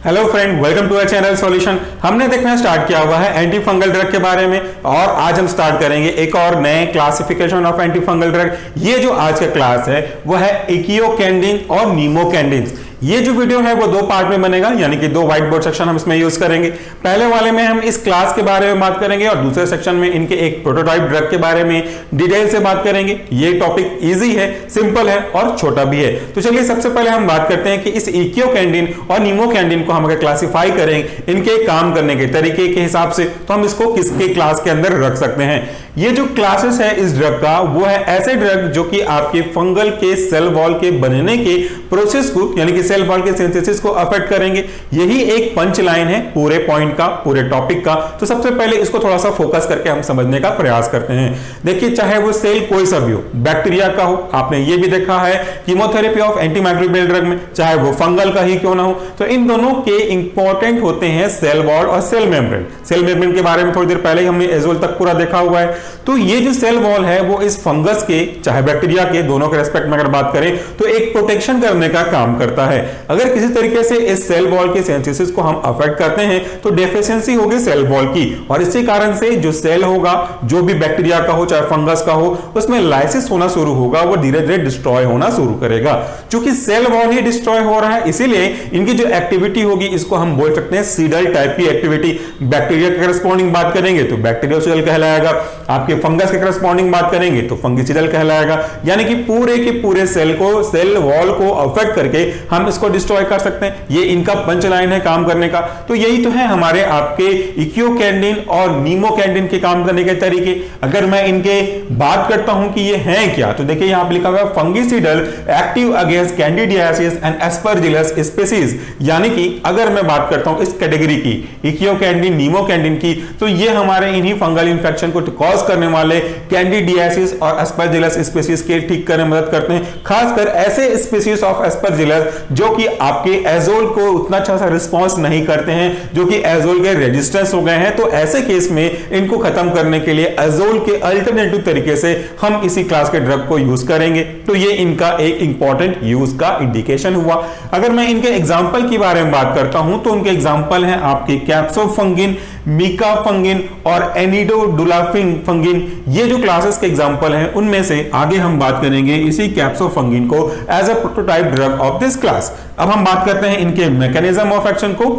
Hello friend, welcome to our channel solution. हमने देखना start किया हुआ है एंटी फंगल ड्रग के बारे में और आज हम स्टार्ट करेंगे एक और नए classification of anti fungal drug. ये जो आज का क्लास है वो है इकियोकैंडिन और नीमोकैंडिन। ये जो वीडियो है वो दो पार्ट में बनेगा, यानी कि दो व्हाइट बोर्ड सेक्शन हम इसमें यूज करेंगे। पहले वाले में हम इस क्लास के बारे में बात करेंगे और दूसरे सेक्शन में इनके एक प्रोटोटाइप ड्रग के बारे में डिटेल से बात करेंगे। ये टॉपिक इजी है, सिंपल है और छोटा भी है। तो चलिए सबसे पहले हम बात करते हैं कि इस इकियोकैंडिन और नीमोकैंडिन को हम अगर क्लासिफाई करें इनके काम करने के तरीके के हिसाब से, तो हम इसको किसके क्लास के अंदर रख सकते हैं। ये जो क्लासेस है इस ड्रग का, वो है ऐसे ड्रग जो कि आपके फंगल के सेल वॉल के बनने के प्रोसेस को, यानी कि सेल वॉल के सिंथेसिस को अफेक्ट करेंगे। यही एक पंच लाइन है पूरे पॉइंट का, पूरे टॉपिक का। तो सबसे पहले इसको थोड़ा सा फोकस करके हम समझने का प्रयास करते हैं। देखिए, चाहे वो सेल कोई सा भी हो, बैक्टीरिया का हो, आपने ये भी देखा है कीमोथेरेपी ऑफ एंटीमाइक्रोबियल ड्रग में, चाहे वो फंगल का ही क्यों ना हो, तो इन दोनों के इंपॉर्टेंट होते हैं सेल वॉल और सेल मेम्ब्रेन। सेल मेम्ब्रेन के बारे में थोड़ी देर पहले ही हमने एजोल तक पूरा देखा हुआ है। तो ये जो सेल वॉल है वो इस फंगस के, चाहे बैक्टीरिया के, दोनों के रेस्पेक्ट में अगर बात करें तो एक प्रोटेक्शन करने का काम करता है। अगर किसी तरीके से इस सेल वॉल के सिंथेसिस को हम अफेक्ट करते हैं तो डेफिशिएंसी होगी सेल वॉल की, और इसी कारण से जो सेल होगा, जो भी बैक्टीरिया का हो चाहे फंगस का हो, उसमें लाइसिस होना शुरू होगा, वो धीरे धीरे डिस्ट्रॉय होना शुरू करेगा। क्योंकि सेल वॉल ही डिस्ट्रॉय हो रहा है, इसीलिए इनकी जो एक्टिविटी होगी इसको हम बोल सकते हैं सीडल टाइप की एक्टिविटी। बैक्टीरिया के करस्पॉन्डिंग बात करेंगे तो बैक्टीरियोसीडल कहलाएगा, आपके फंगस के करस्पॉन्डिंग बात करेंगे तो फंगिसिडल कहलाएगा। यानी कि पूरे के पूरे सेल को, सेल वॉल को अफेक्ट करके हम इसको डिस्ट्रॉय कर सकते हैं। ये इनका पंच लाइन है काम करने का। तो यही तो है हमारे आपके इकियोकैंडिन और नीमोकैंडिन के काम करने के तरीके। अगर मैं इनके बात करता हूं कि ये हैं क्या, तो देखिए यहां पे लिखा हुआ है fungicidal active against candidiasis and aspergillus species. यानी कि अगर मैं बात करता हूं इस कैटेगरी की, इकियोकैंडिन नीमोकैंडिन की, तो ये हमारे इन्हीं फंगल इंफेक्शन को कॉज करने वाले कैंडिडियासिस और एस्परजिलस स्पीसीज के ठीक करने में मदद करते हैं। खासकर ऐसे स्पीसीज ऑफ एस्परजिलस जो कि आपके एजोल को उतना अच्छा सा रिस्पांस नहीं करते हैं, जो कि एजोल के रेजिस्टेंस हो गए हैं। तो ऐसे केस में इनको खत्म करने के लिए एजोल के अल्टरनेटिव तरीके से हम इसी क्लास के ड्रग को यूज करेंगे। तो ये इनका एक इंपॉर्टेंट यूज का इंडिकेशन हुआ। अगर मैं इनके एग्जांपल के बारे में बात करता हूं तो उनके एग्जांपल हैं आपके कैप्सोफंगिन, मीकाफंगिन और एनिडोडुलाफिन फंगिन। ये जो क्लासेस के एग्जांपल हैं उनमें से आगे हम बात करेंगे इसी कैप्सोफंगिन को as a prototype drug of this class. अब हम बात करते हैं इनके मैकेनिज्म ऑफ एक्शन को।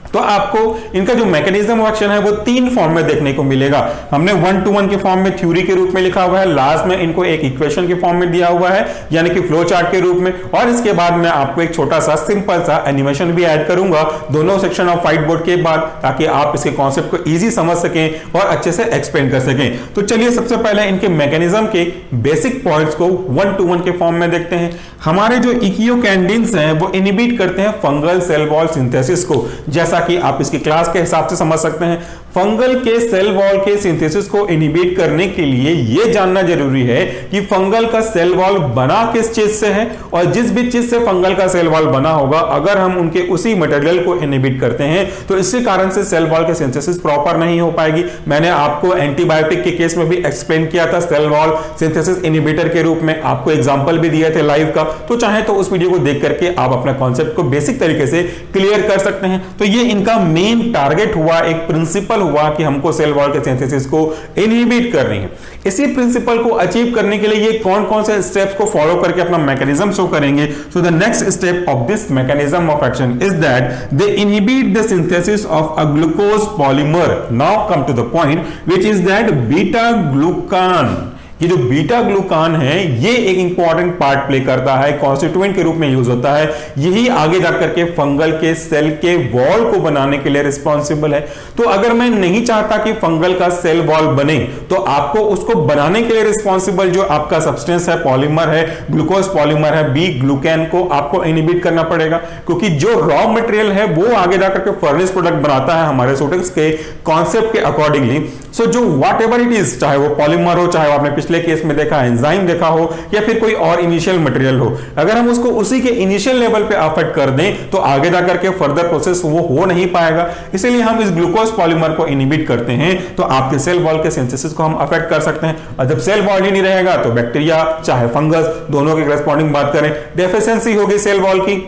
तो आपको इनका जो मैकेनिज्म ऑफ एक्शन है वो तीन फॉर्म में देखने को मिलेगा। हमने 1-to-1 के फॉर्म में थ्योरी के रूप में लिखा हुआ है, लास्ट में इनको एक इक्वेशन के फॉर्म में दिया हुआ है, यानी कि फ्लो चार्ट के रूप में, और इसके बाद मैं आपको एक छोटा सा सिंपल सा एनिमेशन भी ऐड करूंगा दोनों सेक्शन ऑफ व्हाइट बोर्ड के बाद, ताकि आप इसके कॉन्सेप्ट को इजी समझ सकें और अच्छे से एक्सप्लेन कर सकें। तो चलिए सबसे पहले इनके मैकेनिज्म के बेसिक पॉइंट्स को 1-to-1 के फॉर्म में देखते हैं। हमारे जो इकियोकैंडिन्स हैं वो इनहिबिट करते हैं फंगल सेल वॉल सिंथेसिस को, जैसा कि आप इसकी क्लास के हिसाब से समझ सकते हैं। फंगल के सेल वॉल के सिंथेसिस को इनहिबिट करने के लिए यह जानना जरूरी है कि फंगल का सेल वॉल बना किस चीज से है, और जिस भी चीज से फंगल का सेल वॉल बना होगा, अगर हम उनके उसी मटेरियल को इनहिबिट करते हैं तो इसी कारण से सेल वॉल के सिंथेसिस प्रॉपर नहीं हो पाएगी। मैंने आपको एंटीबायोटिक के केस में भी एक्सप्लेन किया था सेल वॉल सिंथेसिस इनहिबिटर के रूप में, आपको एग्जांपल भी दिए थे लाइव का। तो चाहे तो उस वीडियो को देख करके आप अपना कॉन्सेप्ट को बेसिक तरीके से क्लियर कर सकते हैं। तो ये इनका मेन टारगेट हुआ, एक प्रिंसिपल हुआ कि हमको सेल वॉल के सिंथेसिस को इनहिबिट करनी है। इसी प्रिंसिपल को अचीव करने के लिए ये कौन कौन से स्टेप्स को फॉलो करके अपना मैकेनिज्म शो करेंगे। So the next step of this mechanism of action is that they inhibit the synthesis of a glucose polymer. Now come to the point which is that beta glucan. ये जो beta glucan है ये एक important part play करता है, constituent के रूप में यूज होता है। यही आगे जाकर के फंगल के सेल के वॉल को बनाने के लिए रिस्पॉन्सिबल है। तो अगर मैं नहीं चाहता कि फंगल का सेल वॉल बने, तो आपको उसको बनाने के लिए रिस्पॉन्सिबल जो आपका सब्सटेंस है, पॉलीमर है, ग्लूकोज पॉलीमर है, बी ग्लूकैन को आपको इनहिबिट करना पड़ेगा। क्योंकि जो रॉ मटेरियल है वो आगे जाकर के फर्नेस प्रोडक्ट बनाता है हमारे सोटेक्स के कॉन्सेप्ट के अकॉर्डिंगली। सो जो व्हाट एवर इट इज, चाहे वो पॉलीमर हो, चाहे वो आपने पिछले केस में देखा एंजाइम देखा हो, या फिर कोई और इनिशियल मटेरियल हो, अगर हम उसको उसी के इनिशियल लेवल पे अफेक्ट कर दें तो आगे जाकर के फर्दर प्रोसेस वो हो नहीं पाएगा। इसीलिए हम इस ग्लूकोज पॉलीमर को इनहिबिट करते हैं तो आपके सेल वॉल के सिंथेसिस को हम अफेक्ट कर सकते हैं। और जब सेल वॉल ही नहीं रहेगा तो बैक्टीरिया चाहे फंगस, दोनों के करस्पॉन्डिंग बात करें, डेफिशिएंसी होगी सेल वॉल की।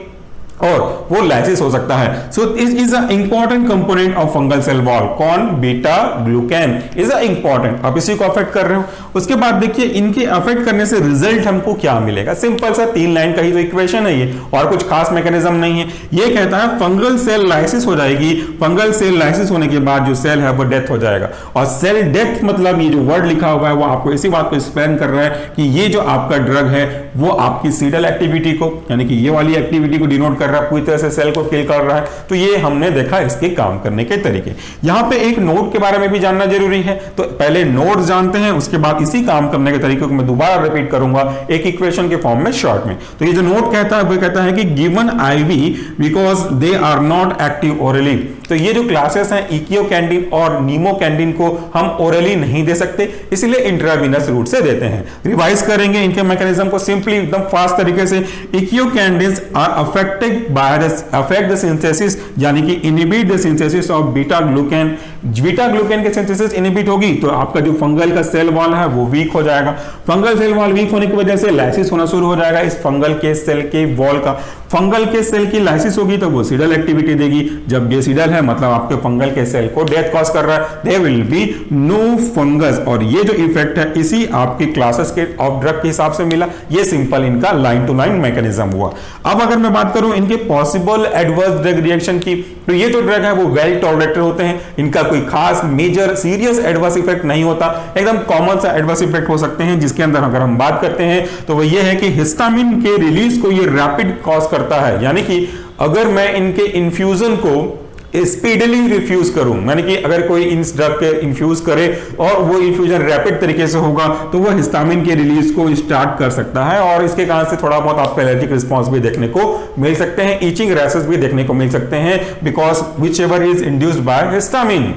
और वो लाइसिस हो सकता है। So this is a important component of fungal cell wall. कौन? Beta glucan is a important. आप इसी को अफेक्ट कर रहे हो। उसके बाद देखिए इनके अफेक्ट करने से रिजल्ट हमको क्या मिलेगा। सिंपल सा 3 लाइन का ही तो इक्वेशन है ये, और कुछ खास मैकेनिज्म नहीं है। ये कहता है फंगल सेल लाइसिस हो जाएगी। फंगल सेल लाइसिस होने के बाद जो सेल है वो डेथ हो जाएगा। और सेल डेथ मतलब ये जो वर्ड लिखा हुआ है वो आपको इसी बात को एक्सप्लेन कर रहा है कि ये जो आपका ड्रग है वो आपकी सीडल एक्टिविटी को, यानी कि ये वाली एक्टिविटी को डिनोट कर रहा है, पूरी तरह से सेल को किल कर रहा है। तो ये हमने देखा इसके काम करने के तरीके। यहां पे एक नोड के बारे में भी जानना जरूरी है, तो पहले नोड जानते हैं, उसके बाद इसी काम करने के तरीके को मैं दोबारा रिपीट करूंगा एक इक्वेशन के फॉर्म में शॉर्ट में। तो ये जो नोड कहता है वो कहता है कि given IV because they are not active orally. तो ये जो क्लासेस हैं इकियोकैंडिन और नीमोकैंडिन को हम ओरली नहीं दे सकते, इसलिए इंट्रावीनस रूट से देते हैं। रिवाइज करेंगे इनके मैकेनिज्म को सिंपली एकदम फास्ट तरीके से। Echinocandins are affected by the affect the synthesis, यानी कि inhibit the synthesis of beta glucan. Beta glucan के सिंथेसिस इनहिबिट होगी तो आपका जो फंगल का सेल वॉल है वो वीक हो जाएगा। फंगल सेल वॉल वीक होने की वजह से लाइसिस होना शुरू हो जाएगा इस फंगल के सेल के वॉल का। फंगल के सेल की लाइसिस होगी तो वो सीडल एक्टिविटी देगी। जब ये सीडल है मतलब आपके फंगल के सेल को डेथ कॉज कर रहा है, there will be no fungus. और ये जो इफेक्ट है इसी आपकी क्लासेस के ऑफ ड्रग के हिसाब से मिला। ये सिंपल इनका लाइन टू लाइन मैकेनिज्म हुआ। अब अगर मैं बात करूं इनके पॉसिबल एडवर्स ड्रग रिएक्शन की, तो ये जो ड्रग है वो वेल टॉलरेटेड होते हैं। इनका कोई खास मेजर सीरियस एडवर्स इफेक्ट नहीं होता, एकदम कॉमन सा एडवर्स इफेक्ट हो सकते हैं, जिसके अंदर अगर हम बात करते हैं तो वो ये है कि हिस्टामिन के रिलीज को ये रैपिड कॉज करता है। यानी कि अगर मैं इनके इन्फ्यूजन को स्पीडली रिफ्यूज करूं, यानी कि अगर कोई इस ड्रग के इन्फ्यूज करे और वो इन्फ्यूजन रैपिड तरीके से होगा तो वो हिस्टामिन के रिलीज को स्टार्ट कर सकता है, और इसके कारण से थोड़ा बहुत आपको एलर्जिक रिस्पॉन्स भी देखने को मिल सकते हैं, ईचिंग रैशेस भी देखने को मिल सकते हैं, because which ever is induced by histamine.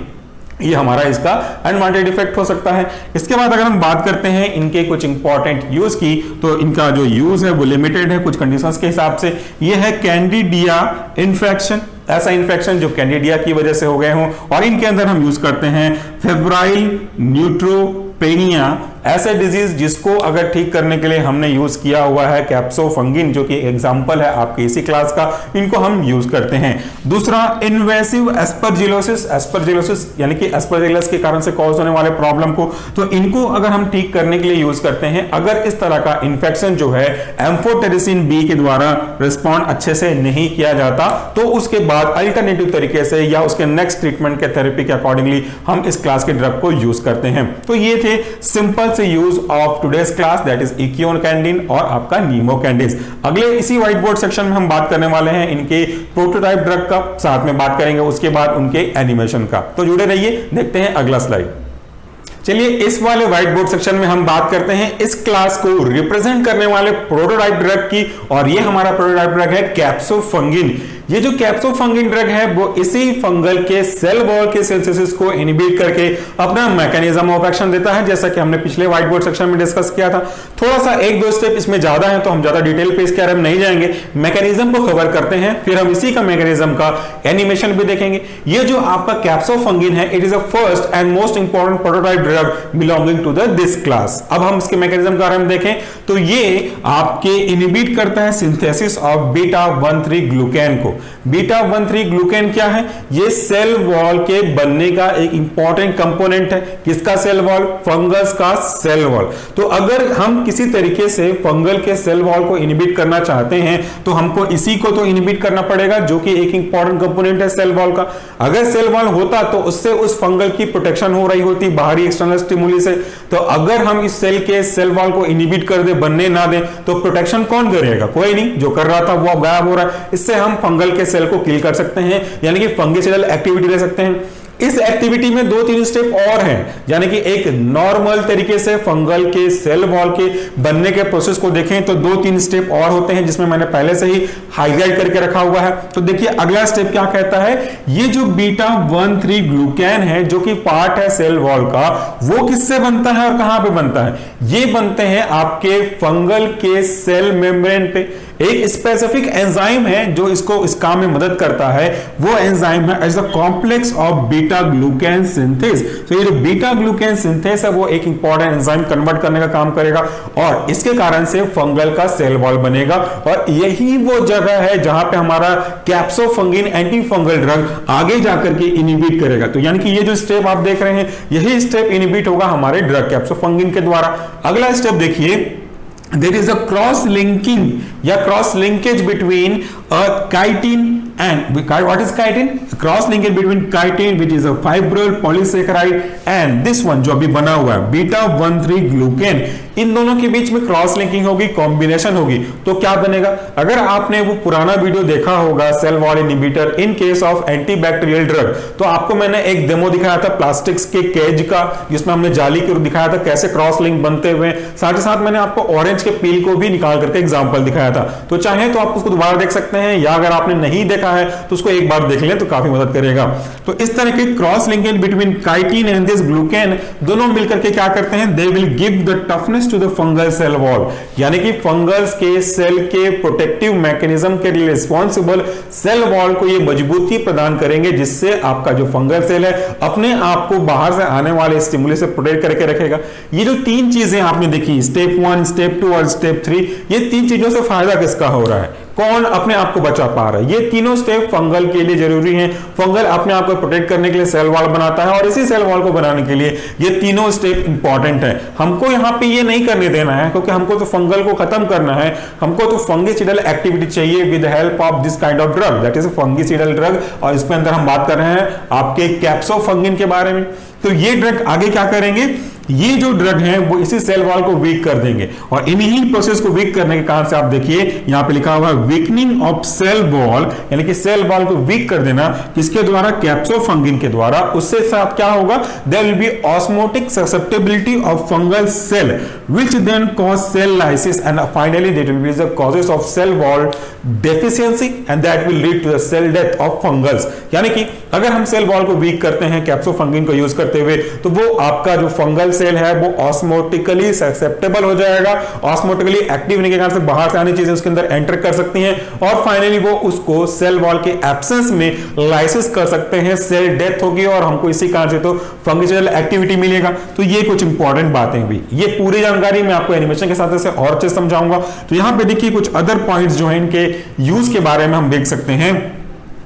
ये हमारा इसका अनवांटेड इफेक्ट हो सकता है। इसके बाद अगर हम बात करते हैं इनके कुछ इंपॉर्टेंट यूज की, तो इनका जो यूज है वो लिमिटेड है कुछ कंडीशंस के हिसाब से। ये है कैंडिडिया इन्फेक्शन, ऐसा इन्फेक्शन जो कैंडिडिया की वजह से हो गए हों, और इनके अंदर हम यूज करते हैं फेब्राइल न्यूट्रोपेनिया, ऐसे डिजीज जिसको अगर ठीक करने के लिए हमने यूज किया हुआ है कैप्सोफंगिन, जो कि एग्जांपल है आपके इसी क्लास का, इनको हम यूज करते हैं। दूसरा इन्वेसिव एस्परजिलोसिस, एस्परजिलोसिस यानी कि एस्परजिलस के कारण से कॉज होने वाले प्रॉब्लम को, तो इनको अगर हम ठीक करने के लिए यूज करते हैं। अगर इस तरह का इंफेक्शन जो है एम्फोटेरिसिन बी के द्वारा रिस्पॉन्ड अच्छे से नहीं किया जाता, तो उसके बाद अल्टरनेटिव तरीके से या उसके नेक्स्ट ट्रीटमेंट के थेरेपी के अकॉर्डिंगली हम इस क्लास के ड्रग को यूज करते हैं। तो ये थे सिंपल से use of today's class, that is echinocandin और आपका नीमोकैंडिन। अगले इसी व्हाइट बोर्ड सेक्शन में हम बात करने वाले हैं इनके प्रोटोटाइप ड्रग का, साथ में बात करेंगे उसके बाद उनके एनिमेशन का। तो जुड़े रहिए, देखते हैं अगला स्लाइड। चलिए इस वाले व्हाइट बोर्ड सेक्शन में हम बात करते हैं इस क्लास को रिप्रेजेंट करने वाले प्रोटोटाइप ड्रग की, और ये हमारा प्रोटोटाइप ड्रग है कैप्सोफंगिन। ये जो कैप्सोफंगिन ड्रग है वो इसी फंगल के सेल वॉल के सिंथेसिस को इनहिबिट करके अपना मैकेनिज्म ऑफ एक्शन देता है, जैसा कि हमने पिछले व्हाइट बोर्ड सेक्शन में डिस्कस किया था। थोड़ा सा एक दो स्टेप इसमें ज्यादा है तो हम ज्यादा डिटेल पे इसके बारे में नहीं जाएंगे, मैकेनिज्म को कवर करते हैं, फिर हम इसी का मैकेनिज्म का एनिमेशन भी देखेंगे। ये जो आपका कैप्सोफंगिन है, it is a first and most important prototype drug belonging to this class. अब हम इसके मैकेनिज्म के बारे में देखें तो ये आपके इनहिबिट करता है सिंथेसिस ऑफ बीटा 1,3 ग्लूकैन को। बीटा 1,3 ग्लूकैन क्या है? ये सेल वॉल के बनने का एक इंपॉर्टेंट कंपोनेंट है। किसका सेल वॉल? फंगस का सेल वॉल। तो अगर हम किसी तरीके से फंगल के सेल वॉल को इनहिबिट करना चाहते हैं तो हमको इसी को तो इनहिबिट करना पड़ेगा, जो कि एक इंपॉर्टेंट कंपोनेंट है सेल वॉल का। अगर सेल वॉल होता तो उससे उस फंगल की प्रोटेक्शन हो रही होती बाहरी एक्सटर्नल स्टिमुली से। तो अगर हम इस सेल के सेल वॉल को इनहिबिट कर दे, बनने ना दें, तो प्रोटेक्शन कौन करेगा? कोई नहीं, जो कर रहा था वो अब गायब हो रहा है। इससे हम फंगल के सेल को किल कर सकते हैं, यानी कि फंगिसाइडल एक्टिविटी ले सकते हैं। इस एक्टिविटी में 2-3 स्टेप और हैं, यानी कि एक नॉर्मल तरीके से फंगल के सेल वॉल के बनने के प्रोसेस को देखें तो 2-3 स्टेप और होते हैं, जिसमें मैंने पहले से ही हाईलाइट करके रखा हुआ है। तो देखिए अगला स्टेप क्या कहता है। ये जो बीटा 1,3 ग्लूकैन है, जो कि पार्ट है सेल वॉल का, वो किससे बनता है और कहां पे बनता है? ये बनते हैं आपके फंगल के सेल मेम्ब्रेन पे। एक स्पेसिफिक एंजाइम है जो इसको इस काम में मदद करता है, वो एंजाइम है as the complex of beta beta glucan synthase. तो ये जो बीटा ग्लूकेन सिंथेस है वो एक इंपॉर्टेंट एंजाइम कन्वर्ट करने का काम करेगा और इसके कारण से फंगल का सेल वॉल बनेगा और यही वो जगह है जहां पे हमारा कैप्सोफंगिन एंटी फंगल ड्रग आगे जाकर के इनिबिट करेगा। तो यानी कि ये जो स्टेप आप देख रहे हैं यही स्टेप इनिबिट होगा हमारे ड्रग कैप्सोफंगिन के द्वारा। अगला स्टेप देखिए, there is a cross linking या cross linkage between a chitin and what is chitin? Cross linkage between chitin which is a fibril polysaccharide and this one जो अभी बना हुआ है बीटा 1,3 ग्लूकेन, इन दोनों के बीच में क्रॉस लिंकिंग होगी, कॉम्बिनेशन होगी। तो क्या बनेगा? अगर आपने वो पुराना वीडियो देखा होगा cell wall inhibitor in case of antibacterial drug, तो आपको मैंने एक डेमो दिखाया था प्लास्टिक्स के केज का जिसमें हमने जाली के दिखाया था कैसे क्रॉस लिंक बनते हुए, साथ ही साथ मैंने आपको ऑरेंज के पील को भी निकाल करके एग्जांपल दिखाया था। तो चाहे तो आप उसको दोबारा देख सकते हैं या अगर आपने नहीं देखा है तो उसको एक बार देख लें तो काफी मदद करेगा। तो इस तरह के cross linkage between chitin and this glucan दोनों मिलकर के क्या करते हैं, they will give the toughness to the fungal cell wall, यानी कि फंगल्स के सेल के प्रोटेक्टिव मैकेनिज्म के लिए रिस्पॉन्सिबल सेल वॉल को ये मजबूती प्रदान करेंगे जिससे आपका जो फंगल सेल है अपने आप को बाहर से आने वाले स्टिमुली से प्रोटेक्ट करके रखेगा। ये जो तीन चीजें आपने देखी स्टेप 1, स्टेप 2 और स्टेप 3, ये तीन चीजों से फायदा किसका हो रहा है, कौन अपने आप को बचा पा रहा है? ये तीनों स्टेप फंगल के लिए जरूरी हैं। फंगल अपने आप को प्रोटेक्ट करने के लिए सेल वॉल बनाता है और इसी सेल वॉल को बनाने के लिए ये तीनों स्टेप इंपॉर्टेंट है। हमको यहाँ पे ये नहीं करने देना है क्योंकि हमको तो फंगल को खत्म करना है, हमको तो फंगिसाइडल एक्टिविटी चाहिए with help of this kind of drug, that is fungicidal drug. और इसके अंदर हम बात कर रहे हैं आपके कैप्सोफंगिन के बारे में। तो ये ड्रग आगे क्या करेंगे, ये जो ड्रग है वो इसी सेल वॉल को वीक कर देंगे और इन्हीं प्रोसेस को वीक करने के कारण से आप देखिए यहां पे लिखा हुआ है वीकनिंग ऑफ सेल वॉल, यानी कि सेल वॉल को वीक कर देना किसके द्वारा, कैप्सोफंगिन के द्वारा। उससे साथ क्या होगा, there will be osmotic susceptibility of fungal cell which then cause cell lysis and finally that will be the causes of cell wall deficiency and that will lead to the cell death of fungals. यानी कि अगर हम cell wall को week करते हैं कैप्सोफंगिन को use करते हुए तो वो आपका जो फंगल सेल है वो ऑस्मोटिकली ससेप्टेबल हो जाएगा, ऑस्मोटिकली एक्टिव होने के कारण से बाहर से आनी चीजें उसके अंदर एंटर कर सकती हैं और फाइनली वो उसको सेल वॉल के एब्सेंस में लाइसिस कर सकते हैं, सेल डेथ होगी और हमको इसी कारण से तो फंगिसाइडल एक्टिविटी मिलेगा। तो ये कुछ इंपॉर्टेंट बातें हुई, ये पूरी जानकारी मैं आपको एनिमेशन के साथ से और अच्छे समझाऊंगा। तो यहां पे देखिए कुछ अदर पॉइंट्स जो है इनके यूज के बारे में हम देख सकते हैं,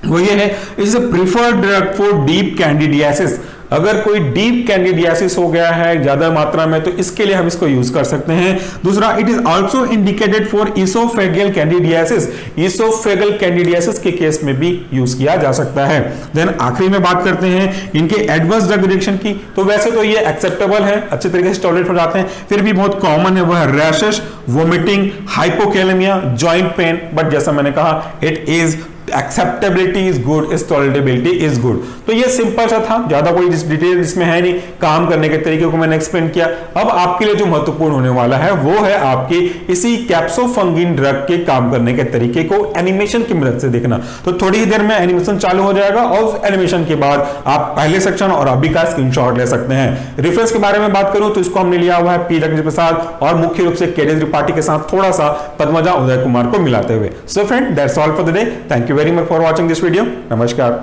वो ये है is a preferred drug for deep candidiasis. अगर कोई डीप कैंडिडियासिस हो गया है ज्यादा मात्रा में तो इसके लिए हम इसको यूज कर सकते हैं। दूसरा, it is also indicated for oesophageal candidiasis, oesophageal candidiasis के केस में भी यूज किया जा सकता है। देन आखिरी में बात करते हैं इनके एडवर्स ड्रग रिएक्शन की। तो वैसे तो ये एक्सेप्टेबल है, अच्छे तरीके से टॉलरेट हो जाते हैं, फिर भी बहुत कॉमन है, वो है rashes, vomiting, hypokalemia, joint pain, but जैसा मैंने कहा it is acceptability is good, is tolerability is good. तो ये सिंपल सा था, ज्यादा कोई डिटेल इसमें है नहीं, काम करने के तरीके को मैंने एक्सप्लेन किया। अब आपके लिए जो महत्वपूर्ण होने वाला है वो है आपके इसी कैप्सोफंगिन ड्रग के काम करने के तरीके को एनिमेशन की मदद से देखना। तो थोड़ी ही देर में एनिमेशन चालू हो जाएगा और उस एनिमेशन के बाद आप पहले सेक्शन और अभी का स्क्रीनशॉट ले सकते हैं। रेफरेंस के बारे में बात करूं तो इसको हमने लिया हुआ है पी रजनीश प्रसाद और मुख्य रूप से केडी त्रिपाठी के साथ थोड़ा सा पद्मजा उदय कुमार को मिलाते हुए। So friend, that's all for the day. Thank you very much for watching this video. नमस्कार।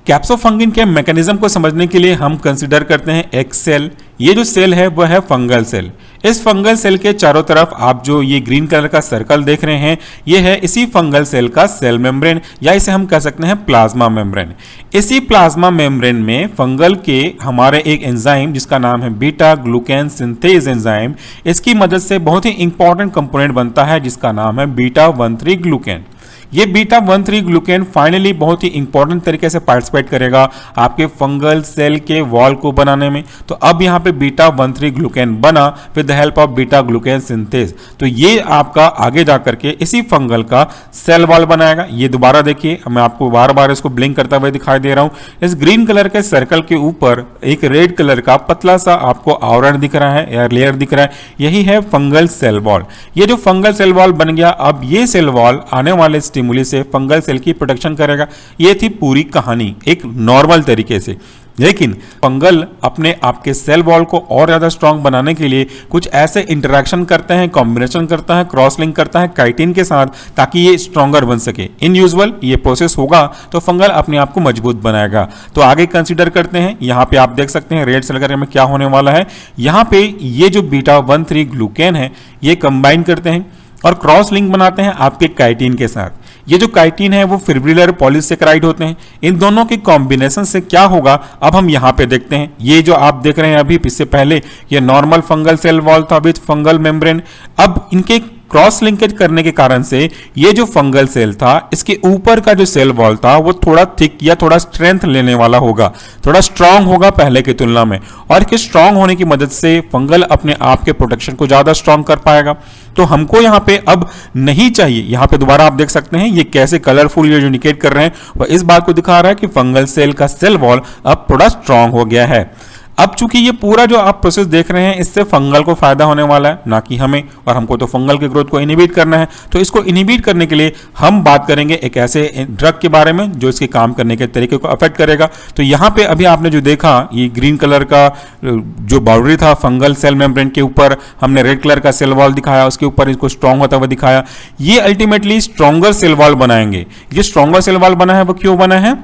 कैप्सोफंगिन के मैकेनिज्म को समझने के लिए हम कंसीडर करते हैं एक सेल। ये जो सेल है वो है फंगल सेल। इस फंगल सेल के चारों तरफ आप जो ये ग्रीन कलर का सर्कल देख रहे हैं ये है इसी फंगल सेल का सेल मेम्ब्रेन, या इसे हम कह सकते हैं प्लाज्मा मेम्ब्रेन। इसी प्लाज्मा मेम्ब्रेन में फंगल के हमारे एक एंजाइम जिसका नाम है बीटा ग्लूकेन सिंथेज एंजाइम, इसकी मदद से बहुत ही इंपॉर्टेंट कंपोनेंट बनता है जिसका नाम है बीटा 1,3 ग्लूकेन। ये बीटा 1,3 ग्लूकेन फाइनली बहुत ही इंपॉर्टेंट तरीके से पार्टिसिपेट करेगा आपके फंगल सेल के वॉल को बनाने में। तो अब यहाँ पे बीटा 1,3 ग्लूकेन बना with the help of beta glucan synthase. तो ये आपका आगे जाकर के इसी फंगल का सेल वॉल बनाएगा। ये दोबारा देखिए, मैं आपको बार बार इसको ब्लिंक करता हुआ दिखाई दे रहा हूँ। इस ग्रीन कलर के सर्कल के ऊपर एक रेड कलर का पतला सा आपको आवरण दिख रहा है या लेयर दिख रहा है, यही है फंगल सेल वॉल। ये जो फंगल सेल वॉल बन गया, अब ये सेल वॉल आने वाले स्टिमुली से फंगल सेल की प्रोटेक्शन करेगा। ये थी पूरी कहानी एक नॉर्मल तरीके से। लेकिन फंगल अपने आपके सेल वॉल को और ज़्यादा स्ट्रांग बनाने के लिए कुछ ऐसे इंटरेक्शन करते हैं, कॉम्बिनेशन करता है, क्रॉस लिंक करता है काइटिन के साथ, ताकि ये स्ट्रॉन्गर बन सके। इन यूजुअल ये प्रोसेस होगा तो फंगल अपने आप को मजबूत बनाएगा। तो आगे कंसीडर करते हैं, यहाँ पे आप देख सकते हैं रेड सेल कलर में क्या होने वाला है। यहाँ पे ये जो बीटा-1,3 ग्लूकेन है ये कंबाइन करते हैं और क्रॉस लिंक बनाते हैं आपके काइटिन के साथ। ये जो काइटिन है वो फिब्रिलर पॉलीसेकेराइड होते हैं। इन दोनों के कॉम्बिनेशन से क्या होगा अब हम यहाँ पे देखते हैं। ये जो आप देख रहे हैं अभी, इससे पहले ये नॉर्मल फंगल सेल वॉल था विद फंगल मेम्ब्रेन। अब इनके क्रॉस लिंकेज करने के कारण से ये जो फंगल सेल था इसके ऊपर का जो सेल वॉल था वो थोड़ा थिक या थोड़ा स्ट्रेंथ लेने वाला होगा, थोड़ा स्ट्रांग होगा पहले की तुलना में। और इसके स्ट्रांग होने की मदद से फंगल अपने आप के प्रोटेक्शन को ज्यादा स्ट्रांग कर पाएगा। तो हमको यहाँ पे अब नहीं चाहिए, यहाँ पे दोबारा आप देख सकते हैं ये कैसे कलरफुल ये इंडिकेट कर रहे हैं, वह इस बात को दिखा रहा है कि फंगल सेल का सेल वॉल अब थोड़ा स्ट्रांग हो गया है। अब चूंकि ये पूरा जो आप प्रोसेस देख रहे हैं इससे फंगल को फायदा होने वाला है, ना कि हमें, और हमको तो फंगल के ग्रोथ को इनहिबिट करना है। तो इसको इनहिबिट करने के लिए हम बात करेंगे एक ऐसे ड्रग के बारे में जो इसके काम करने के तरीके को अफेक्ट करेगा। तो यहाँ पे अभी आपने जो देखा ये ग्रीन कलर का जो बाउंड्री था फंगल सेल मेम्ब्रेन के ऊपर, हमने रेड कलर का सेल वॉल दिखाया, उसके ऊपर इसको स्ट्रॉन्ग होता हुआ दिखाया। ये अल्टीमेटली स्ट्रॉन्गर सेल वॉल बनाएंगे। ये स्ट्रॉन्गर सेल वॉल बना है वो क्यों बना है?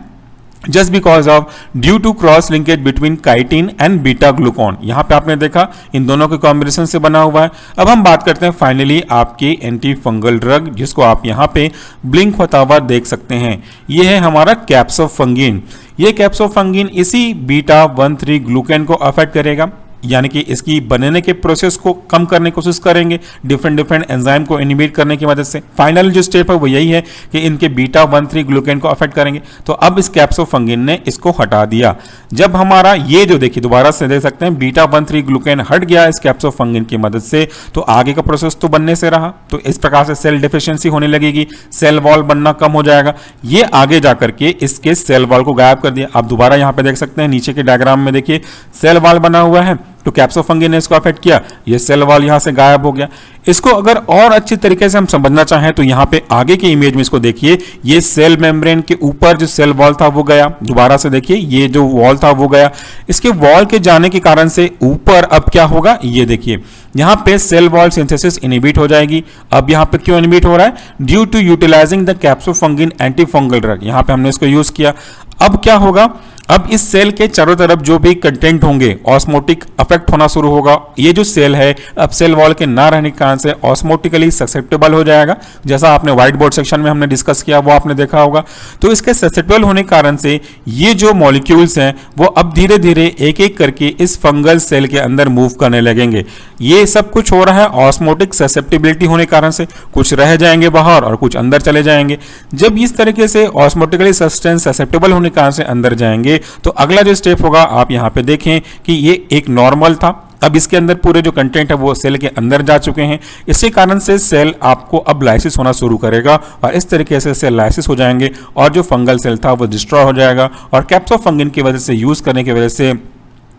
Just because of due to cross linkage between chitin and beta glucan. यहां पे आपने देखा इन दोनों के कॉम्बिनेशन से बना हुआ है। अब हम बात करते हैं फाइनली आपके एंटी फंगल ड्रग, जिसको आप यहां पे ब्लिंक होता हुआ देख सकते हैं। ये है हमारा कैप्सोफंगिन। ये कैप्सोफंगिन इसी बीटा-1,3 ग्लूकेन को अफेक्ट करेगा, यानी कि इसकी बनने के प्रोसेस को कम करने की कोशिश करेंगे डिफरेंट एंजाइम को इनहिबिट करने की मदद से। फाइनल जो स्टेप है वो यही है कि इनके बीटा-1,3 ग्लूकेन को अफेक्ट करेंगे। तो अब इस कैप्सोफंगिन ने इसको हटा दिया। जब हमारा ये जो देखिए दोबारा से देख सकते हैं बीटा-1,3 ग्लूकेन हट गया इस कैप्सोफंगिन की मदद से, तो आगे का प्रोसेस तो बनने से रहा। तो इस प्रकार से सेल डिफिशियंसी होने लगेगी, सेल वॉल बनना कम हो जाएगा। ये आगे जाकर के इसके सेल वॉल को गायब कर दिया। आप दोबारा यहाँ पे देख सकते हैं नीचे के डायग्राम में देखिए सेल वॉल बना हुआ है, तो कैप्सोफंगिन ने इसको अफेक्ट किया, ये सेल वॉल यहां से गायब हो गया। इसको अगर और अच्छी तरीके से हम समझना चाहें तो यहां पे आगे के इमेज में इसको देखिए, ये सेल मेम्ब्रेन के ऊपर जो सेल वॉल था वो गया, दोबारा से देखिए ये जो वॉल था वो गया। इसके वॉल के जाने के कारण से ऊपर अब क्या होगा, ये देखिए यहां पे सेल वॉल सिंथेसिस इनहिबिट हो जाएगी। अब यहां पे क्यों इनहिबिट हो रहा है? Due to utilizing the caspofungin anti fungal drug. यहां पे हमने इसको यूज किया। अब क्या होगा, अब इस सेल के चारों तरफ जो भी कंटेंट होंगे ऑस्मोटिक अफेक्ट होना शुरू होगा। ये जो सेल है अब सेल वॉल के ना रहने के कारण से ऑस्मोटिकली ससेप्टेबल हो जाएगा, जैसा आपने व्हाइट बोर्ड सेक्शन में हमने डिस्कस किया वो आपने देखा होगा। तो इसके ससेप्टेबल होने के कारण से ये जो मॉलिक्यूल्स हैं वो अब धीरे धीरे एक एक करके इस फंगल सेल के अंदर मूव करने लगेंगे। ये सब कुछ हो रहा है ऑस्मोटिक ससेप्टेबिलिटी होने के कारण से, कुछ रह जाएंगे बाहर और कुछ अंदर चले जाएंगे। जब इस तरीके से ऑस्मोटिकली ससेप्टेबल होने के कारण से अंदर जाएंगे तो अगला जो स्टेप होगा आप यहां पे देखें कि ये एक नॉर्मल था, अब इसके अंदर पूरे जो कंटेंट है वो सेल के अंदर जा चुके हैं। इसी कारण से सेल आपको अब लाइसिस होना शुरू करेगा और इस तरीके से सेल लाइसिस हो जाएंगे और जो फंगल सेल था वो डिस्ट्रॉय हो जाएगा। और कैप्सोफंगिन की वजह से यूज करने की वजह से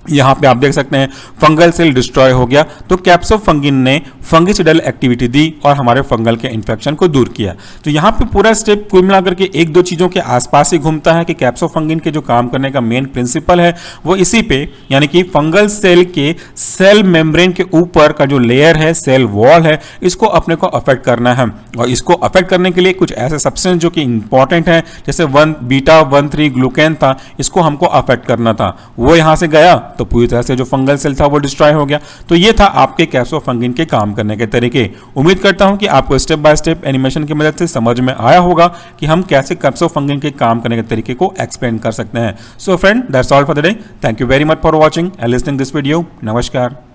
यहाँ पे आप देख सकते हैं फंगल सेल डिस्ट्रॉय हो गया। तो कैप्सोफंगिन ने फंगिसाइडल एक्टिविटी दी और हमारे फंगल के इन्फेक्शन को दूर किया। तो यहाँ पे पूरा स्टेप कुल मिलाकर के एक दो चीजों के आसपास ही घूमता है कि कैप्सोफंगिन के जो काम करने का मेन प्रिंसिपल है वो इसी पे, यानी कि फंगल सेल के सेल मेम्ब्रेन के ऊपर का जो लेयर है सेल वॉल है इसको अपने को अफेक्ट करना है। और इसको अफेक्ट करने के लिए कुछ ऐसे सब्सटेंस जो कि इंपॉर्टेंट है, जैसे बीटा-1,3 ग्लूकेन था, इसको हमको अफेक्ट करना था, वो यहाँ से गया तो पूरी तरह से जो फंगल सेल था वो डिस्ट्रॉय हो गया। तो ये था आपके कैप्सोफंगिन के काम करने के तरीके। उम्मीद करता हूं कि आपको स्टेप बाय स्टेप एनिमेशन की मदद से समझ में आया होगा कि हम कैसे कैप्सोफंगिन के काम करने के तरीके को एक्सप्लेन कर सकते हैं। So friend, that's all for the day. Thank you very much for watching and listening this video. नमस्कार।